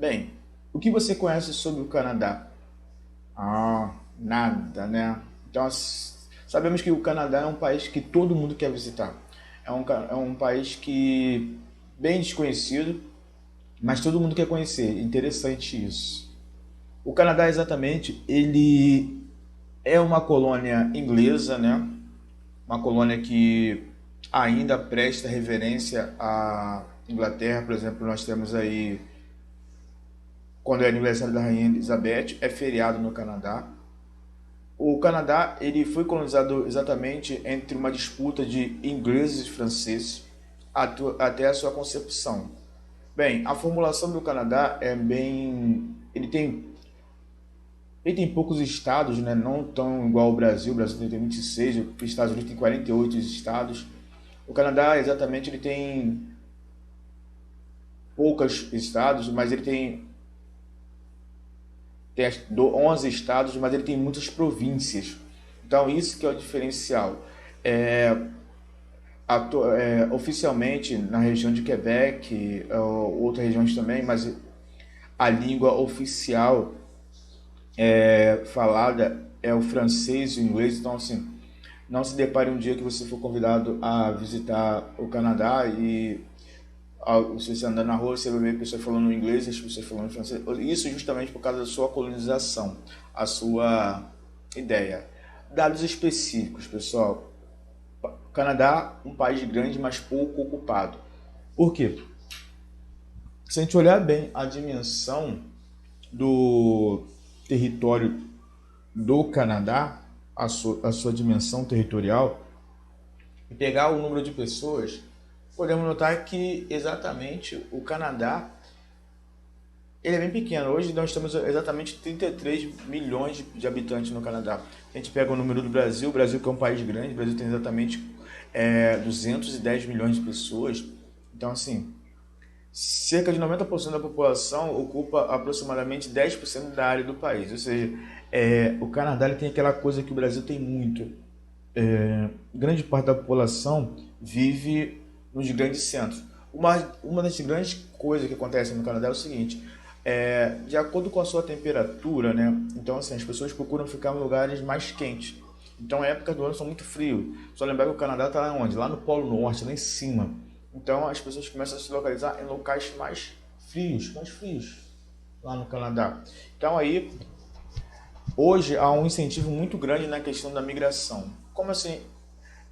Bem, o que você conhece sobre o Canadá? Nada, né? Então, sabemos que o Canadá é um país que todo mundo quer visitar. É um país que bem desconhecido, mas todo mundo quer conhecer. Interessante isso. O Canadá, exatamente, ele é uma colônia inglesa, né? Uma colônia que ainda presta reverência à Inglaterra. Por exemplo, nós temos aí, quando é aniversário da Rainha Elizabeth, é feriado no Canadá. O Canadá ele foi colonizado exatamente entre uma disputa de ingleses e franceses até a sua concepção. Bem, a formulação do Canadá é bem. Ele tem poucos estados, né? Não tão igual ao Brasil. O Brasil tem 26, os Estados Unidos tem 48 estados. O Canadá, exatamente, ele tem poucos estados, mas ele tem 11 estados, mas ele tem muitas províncias. Então, isso que é o diferencial. É, oficialmente, na região de Quebec, outras regiões também, mas a língua oficial falada é o francês e o inglês. Então, assim, não se depare um dia que você for convidado a visitar o Canadá e se você andar na rua, você vai ver pessoas falando inglês e as pessoas falando francês. Isso justamente por causa da sua colonização, a sua ideia. Dados específicos, pessoal. Canadá, um país grande, mas pouco ocupado. Por quê? Se a gente olhar bem a dimensão do território do Canadá, a sua dimensão territorial, e pegar o número de pessoas, podemos notar que exatamente o Canadá ele é bem pequeno. Hoje nós temos exatamente 33 milhões de habitantes no Canadá. A gente pega o número do Brasil, o Brasil que é um país grande, o Brasil tem exatamente 210 milhões de pessoas. Então, assim, cerca de 90% da população ocupa aproximadamente 10% da área do país. Ou seja, o Canadá ele tem aquela coisa que o Brasil tem muito. Grande parte da população vive nos grandes centros. Uma das grandes coisas que acontece no Canadá é o seguinte: de acordo com a sua temperatura, né? Então, assim, as pessoas procuram ficar em lugares mais quentes. Então, épocas do ano são muito frio. Só lembrar que o Canadá está lá onde? Lá no Polo Norte, lá em cima. Então, as pessoas começam a se localizar em locais mais frios lá no Canadá. Então, aí hoje há um incentivo muito grande na questão da migração. Como assim?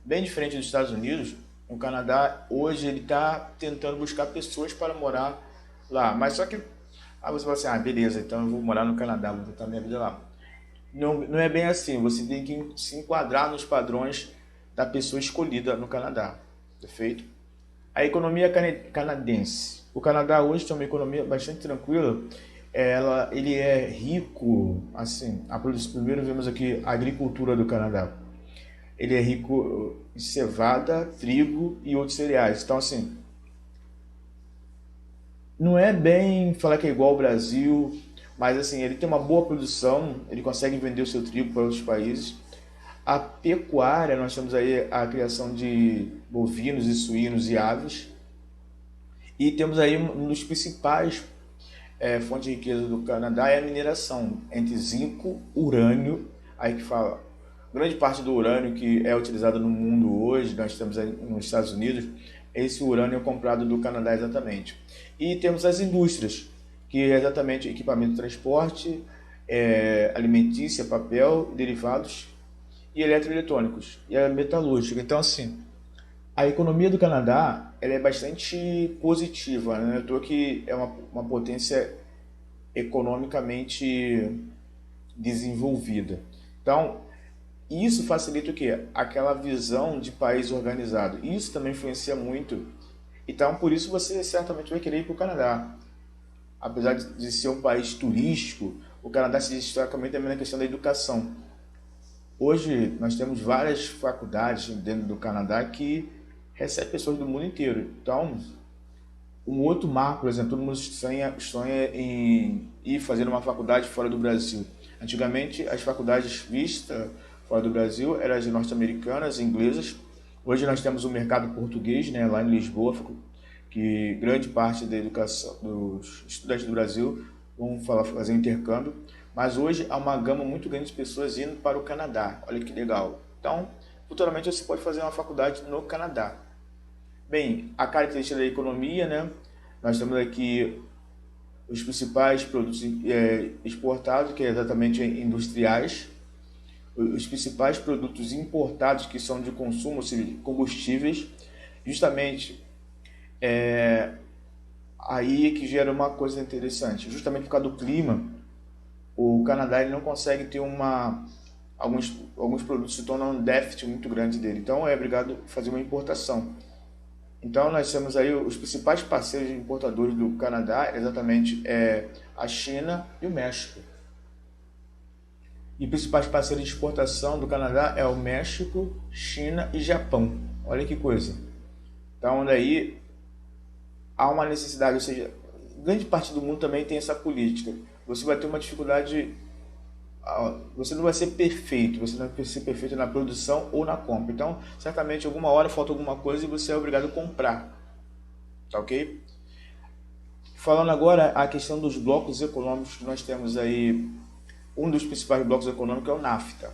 Bem diferente dos Estados Unidos, o Canadá hoje ele está tentando buscar pessoas para morar lá. Mas só que você fala assim, beleza, então eu vou morar no Canadá, vou tentar minha vida lá. Não, não é bem assim, você tem que se enquadrar nos padrões da pessoa escolhida no Canadá, perfeito? A economia canadense. O Canadá hoje tem uma economia bastante tranquila. Ele é rico, assim, primeiro vemos aqui a agricultura do Canadá. Ele é rico em cevada, trigo e outros cereais. Então, assim, não é bem falar que é igual ao Brasil, mas assim, ele tem uma boa produção, ele consegue vender o seu trigo para outros países. A pecuária, nós temos aí a criação de bovinos e suínos e aves. E temos aí um dos principais fontes de riqueza do Canadá é a mineração, entre zinco, urânio, aí que fala, grande parte do urânio que é utilizado no mundo hoje, nós temos aí nos Estados Unidos, esse urânio é comprado do Canadá exatamente. E temos as indústrias, que é exatamente equipamento de transporte, alimentícia, papel, derivados e eletroeletrônicos, e a metalúrgica. Então, assim, a economia do Canadá ela é bastante positiva, né? Eu que é uma potência economicamente desenvolvida. Então, isso facilita o quê? Aquela visão de país organizado. Isso também influencia muito. Então, por isso você certamente vai querer ir para o Canadá. Apesar de ser um país turístico, o Canadá se destaca muito também na questão da educação. Hoje, nós temos várias faculdades dentro do Canadá que recebem pessoas do mundo inteiro. Então, um outro marco, por exemplo, todo mundo sonha em ir fazer uma faculdade fora do Brasil. Antigamente, as faculdades vistas fora do Brasil eram as norte-americanas, inglesas. Hoje nós temos o mercado português, né, lá em Lisboa, que grande parte da educação dos estudantes do Brasil vão fazer intercâmbio, mas hoje há uma gama muito grande de pessoas indo para o Canadá. Olha que legal. Então, futuramente você pode fazer uma faculdade no Canadá. Bem, a característica da economia, né? Nós temos aqui os principais produtos exportados, que é exatamente industriais, os principais produtos importados que são de consumo, ou seja, combustíveis, justamente aí é que gera uma coisa interessante. Justamente por causa do clima, o Canadá ele não consegue ter alguns produtos se tornam um déficit muito grande dele, então é obrigado a fazer uma importação. Então nós temos aí os principais parceiros importadores do Canadá, exatamente a China e o México. E principais parceiros de exportação do Canadá é o México, China e Japão. Olha que coisa. Então daí há uma necessidade, ou seja, grande parte do mundo também tem essa política. Você vai ter uma dificuldade, você não vai ser perfeito, você não vai ser perfeito na produção ou na compra. Então, certamente, alguma hora falta alguma coisa e você é obrigado a comprar. Tá ok? Falando agora a questão dos blocos econômicos que nós temos aí, um dos principais blocos econômicos é o NAFTA,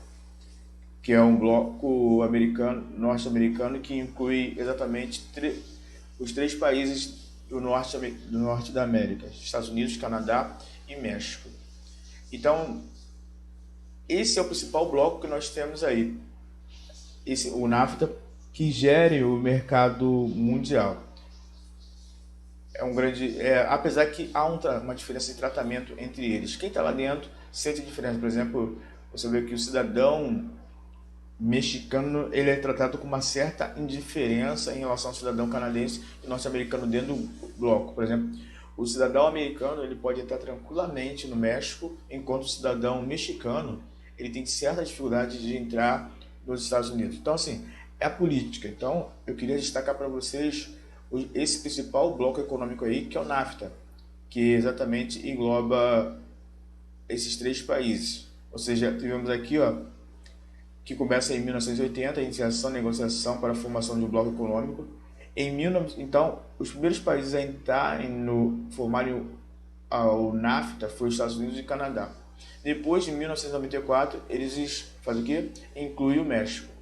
que é um bloco norte-americano que inclui exatamente os três países do norte da América, Estados Unidos, Canadá e México. Então, esse é o principal bloco que nós temos aí, o NAFTA, que gere o mercado mundial. Apesar que há uma diferença de tratamento entre eles. Quem está lá dentro sente a diferença. Por exemplo, você vê que o cidadão mexicano ele é tratado com uma certa indiferença em relação ao cidadão canadense e norte-americano dentro do bloco. Por exemplo, o cidadão americano ele pode entrar tranquilamente no México, enquanto o cidadão mexicano ele tem certa dificuldade de entrar nos Estados Unidos. Então, assim, é a política. Então, eu queria destacar para vocês esse principal bloco econômico aí, que é o NAFTA, que exatamente engloba esses três países. Ou seja, tivemos aqui, que começa em 1980, a iniciação da negociação para a formação de um bloco econômico. Então, os primeiros países a formarem o NAFTA foram os Estados Unidos e Canadá. Depois, em 1994, eles fazem o quê? Inclui o México.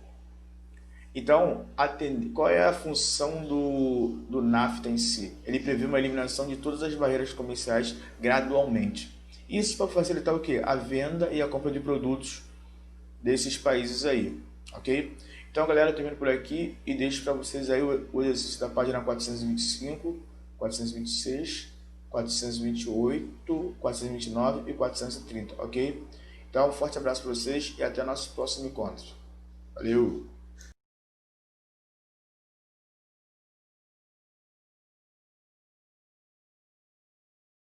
Então, qual é a função do NAFTA em si? Ele prevê uma eliminação de todas as barreiras comerciais gradualmente. Isso para facilitar o quê? A venda e a compra de produtos desses países aí, ok? Então, galera, eu termino por aqui e deixo para vocês aí o exercício da página 425, 426, 428, 429 e 430, ok? Então, um forte abraço para vocês e até nosso próximo encontro. Valeu!